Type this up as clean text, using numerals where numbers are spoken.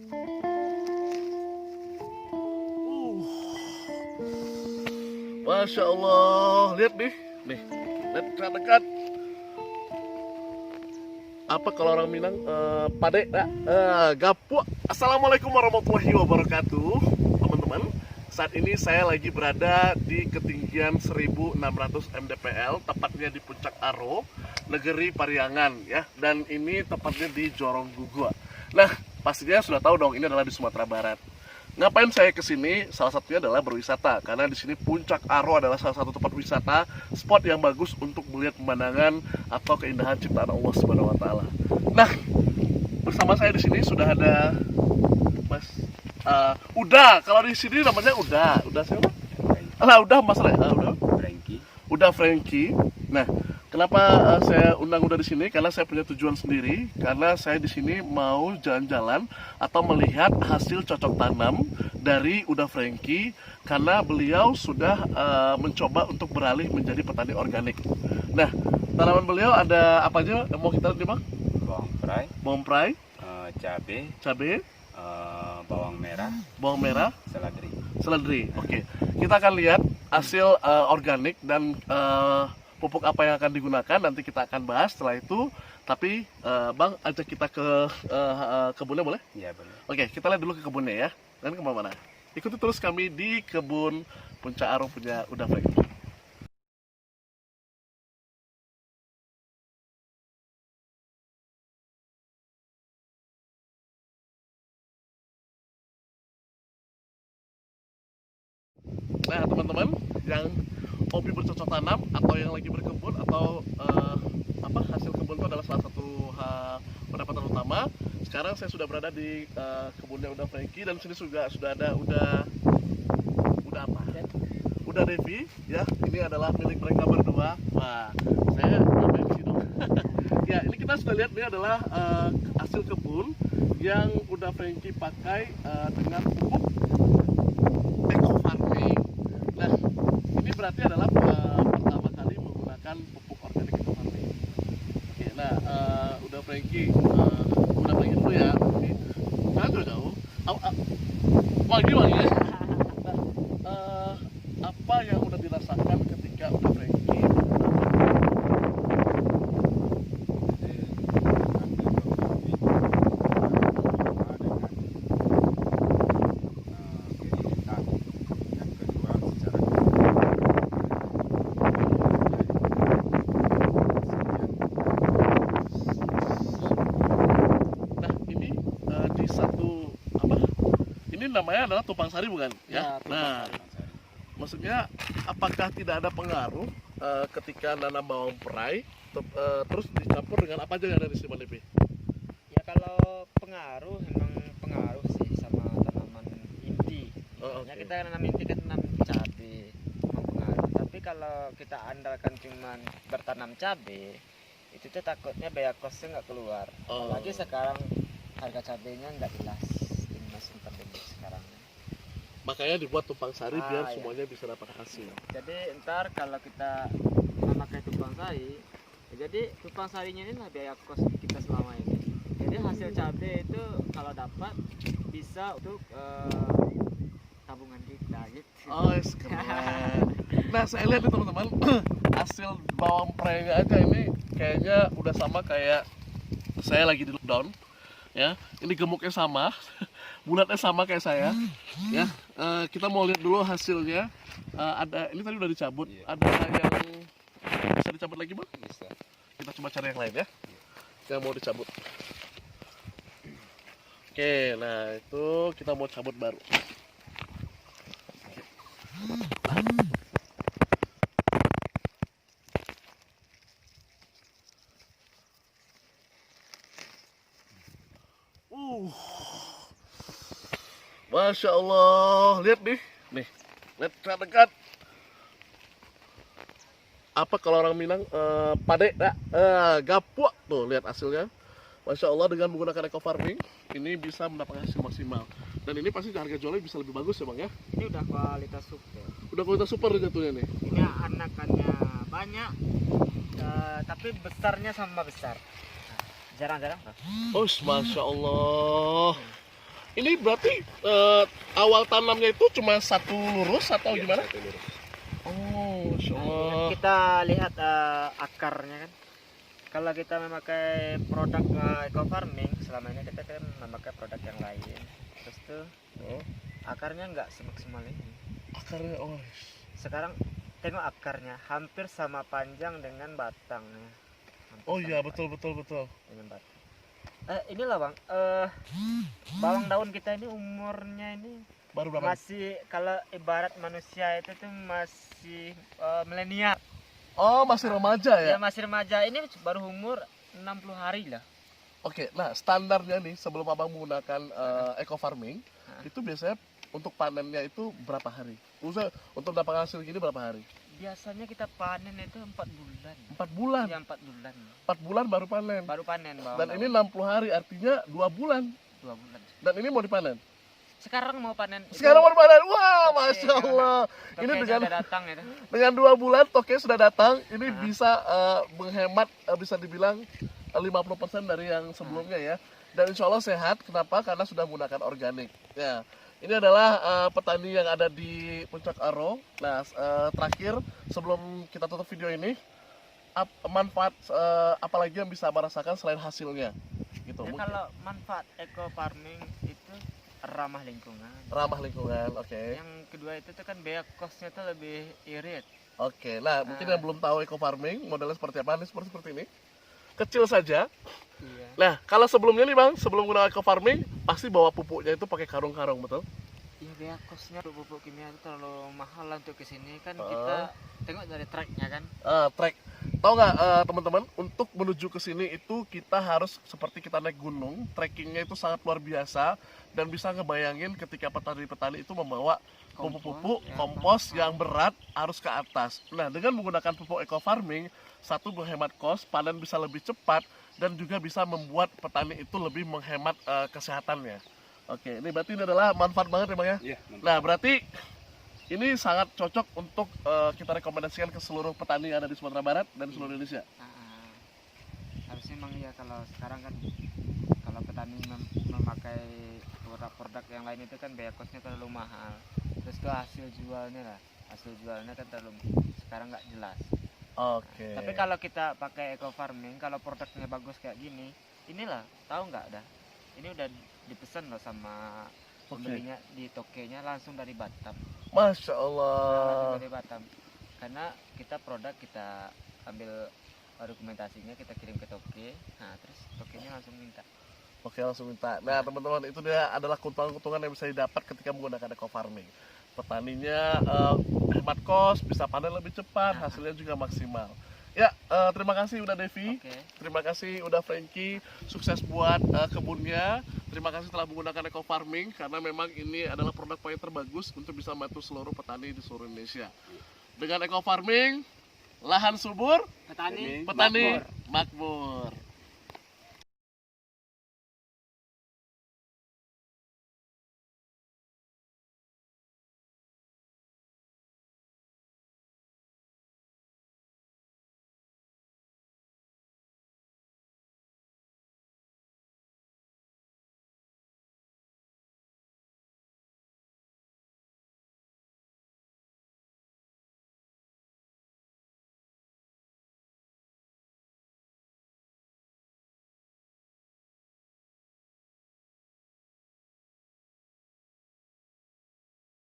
Masya Allah, lihat nih, lihat dekat. Apa kalau orang Minang, pade, gapua. Assalamualaikum warahmatullahi wabarakatuh, teman-teman. Saat ini saya lagi berada di ketinggian 1600 mdpl, tepatnya di Puncak Aro, negeri Pariangan, ya. Dan ini tepatnya di Jorong Gugua. Nah, pastinya sudah tahu dong, ini adalah di Sumatera Barat. Ngapain saya kesini? Salah satunya adalah berwisata, karena di sini Puncak Aro adalah salah satu tempat wisata, spot yang bagus untuk melihat pemandangan atau keindahan ciptaan Allah Subhanahu Wa Taala. Nah, bersama saya di sini sudah ada Mas Uda. Kalau di sini namanya Uda siapa? Udah Mas Uda Franky. Nah, kenapa saya undang Uda di sini? Karena saya punya tujuan sendiri. Karena saya di sini mau jalan-jalan atau melihat hasil cocok tanam dari Uda Franky. Karena beliau sudah mencoba untuk beralih menjadi petani organik. Nah, tanaman beliau ada apa aja? Mau kita lihat nih, Bang? Bawang prai, cabai, bawang merah, seledri. Oke, kita akan lihat hasil organik dan pupuk apa yang akan digunakan. Nanti kita akan bahas setelah itu. Tapi Bang, ajak kita ke kebunnya boleh? Iya, boleh. Oke, kita lihat dulu ke kebunnya ya. Dan kemana-mana? Ikuti terus kami di kebun Puncak Aro punya Uda Franky. Nah, teman-teman yang hobi bercocok tanam atau yang lagi berkebun atau hasil kebun itu adalah salah satu pendapatan utama. Sekarang saya sudah berada di kebunnya Uda Franky dan sini juga sudah ada Uda Devi ya. Ini adalah milik mereka berdua. Wah, saya ngapain sih dong? Ya, ini kita sudah lihat ini adalah hasil kebun yang Uda Franky pakai dengan pupuk eco farming. Nah, ini berarti adalah pertama kali menggunakan pupuk organik eco farming. Oke, nah Uda Franky dulu ya. Jangan jauh. Wangi ya. Nah, apa yang udah dirasakan ketika Uda Franky namanya adalah Tumpang Sari bukan? Ya. Nah, maksudnya apakah tidak ada pengaruh ketika nanam bawang prai terus dicampur dengan apa aja yang ada di sini, Bang? Ya kalau pengaruh emang pengaruh sih sama tanaman inti. Ya kita nanam inti kan tanam cabai, memang pengaruh. Tapi kalau kita andalkan cuman bertanam cabai, itu tuh takutnya biaya kosnya nggak keluar. Apalagi sekarang harga cabainya nggak jelas. Sekarang makanya dibuat Tumpang Sari biar semuanya bisa dapat hasil. Jadi ntar kalau kita memakai Tumpang Sari, jadi Tumpang Sarinya ini lah biaya kos kita selama ini. Jadi hasil cabai itu kalau dapat bisa untuk tabungan kita gitu. Oh, keren. Nah, saya lihat nih teman-teman, hasil bawang prainya aja ini kayaknya udah sama kayak saya lagi di lockdown. Ya, ini gemuknya sama, bulatnya sama kayak saya. Ya, kita mau lihat dulu hasilnya. Ada, ini tadi udah dicabut. Ada yang bisa dicabut lagi, Bang? Bisa. Kita coba cari yang lain ya. Yang mau dicabut. Oke, nah itu kita mau cabut baru. Masya Allah, lihat nih, lihat dekat. Apa kalau orang Minang, pade, gapua tuh, lihat hasilnya. Masya Allah, dengan menggunakan eco farming ini bisa mendapatkan hasil maksimal. Dan ini pasti harga jualnya bisa lebih bagus ya, Bang ya? Ini udah kualitas super. Udah kualitas super jatuhnya nih. Ini anakannya banyak, tapi besarnya sama besar. Jarang-jarang. Oh, Masya Allah. Ini berarti awal tanamnya itu cuma satu lurus atau Iya, gimana? satu lurus. Oh, Masya Allah. Kita lihat akarnya kan. Kalau kita memakai produk eco farming, selama ini kita kan memakai produk yang lain. Terus tuh Oh, akarnya nggak semaksimal ini. akarnya, oh. Sekarang tengok akarnya hampir sama panjang dengan batangnya. Hampir Oh sama iya, betul betul betul. dengan batang. Inilah bang, bawang daun kita ini umurnya ini Baru berapa? masih, kalau ibarat manusia itu tuh masih milenial. Oh, masih remaja ya? Ya masih remaja, ini baru umur 60 hari lah. Oke, nah standarnya nih sebelum abang menggunakan eco farming, itu biasanya untuk panennya itu berapa hari? Maksudnya untuk dapat hasil gini berapa hari? Biasanya kita panen itu 4 bulan. 4 bulan. Ya 4 bulan. 4 bulan baru panen. Baru panen bawang Dan daun. ini 60 hari artinya 2 bulan. 2 bulan. Dan ini mau dipanen. Sekarang mau panen. Sekarang mau dipanen. Wah, Oke, Masya Allah. Ini Tokenya dengan udah datang ya. dengan 2 bulan toke sudah datang. Ini Ah. bisa menghemat bisa dibilang 50% dari yang sebelumnya ya. Dan insya Allah sehat. Kenapa? Karena sudah menggunakan organik. Ya. Ini adalah petani yang ada di Puncak Aro. Nah, terakhir sebelum kita tutup video ini, manfaat apa lagi yang bisa merasakan selain hasilnya? Gitu. Ya, Mungkin kalau manfaat eco farming itu ramah lingkungan. ramah lingkungan. Oke. Yang kedua itu tuh kan biaya kosnya tuh lebih irit. Oke. Nah, mungkin yang belum tahu eco farming modelnya seperti apa? Ini seperti ini. Kecil saja. Iya. Nah, kalau sebelumnya nih Bang, sebelum menggunakan eco farming, pasti bawa pupuknya itu pakai karung-karung, betul? Iya, biaya kosnya untuk pupuk kimia itu terlalu mahal lah untuk kesini kan. Ah. Kita tengok dari tracknya kan. Trek. Tahu nggak teman-teman, untuk menuju ke sini itu kita harus seperti kita naik gunung, trekkingnya itu sangat luar biasa dan bisa ngebayangin ketika petani-petani itu membawa pupuk-pupuk, kompos yang berat harus ke atas. Nah, dengan menggunakan pupuk eco farming, satu menghemat kos, panen bisa lebih cepat dan juga bisa membuat petani itu lebih menghemat kesehatannya. Oke, ini berarti ini adalah manfaat banget ya Bang ya. Iya, mantap. Nah, berarti ini sangat cocok untuk kita rekomendasikan ke seluruh petani yang ada di Sumatera Barat dan seluruh Indonesia. Harusnya emang iya, kalau sekarang kan kalau petani memakai produk-produk yang lain itu kan biaya kosnya terlalu mahal. Terus tuh hasil jualnya kan terlalu sekarang nggak jelas. Oke. Tapi kalau kita pakai eco farming, kalau produknya bagus kayak gini, inilah tahu nggak dah? Ini udah dipesan loh sama pembelinya di tokenya langsung dari Batam. Masya Langsung Allah. dari Batam. Karena kita produk kita ambil dokumentasinya, kita kirim ke toke, nah terus tokenya langsung minta. Oke, langsung minta. Nah, teman-teman, itu dia adalah keuntungan-keuntungan yang bisa didapat ketika menggunakan eco farming. Petaninya hemat kos, bisa panen lebih cepat, hasilnya juga maksimal. Ya, terima kasih udah Devi. Oke. Terima kasih udah Frankie, sukses buat kebunnya. Terima kasih telah menggunakan eco farming karena memang ini adalah produk paling terbagus untuk bisa membantu seluruh petani di seluruh Indonesia. Dengan eco farming, lahan subur, Petani petani makmur.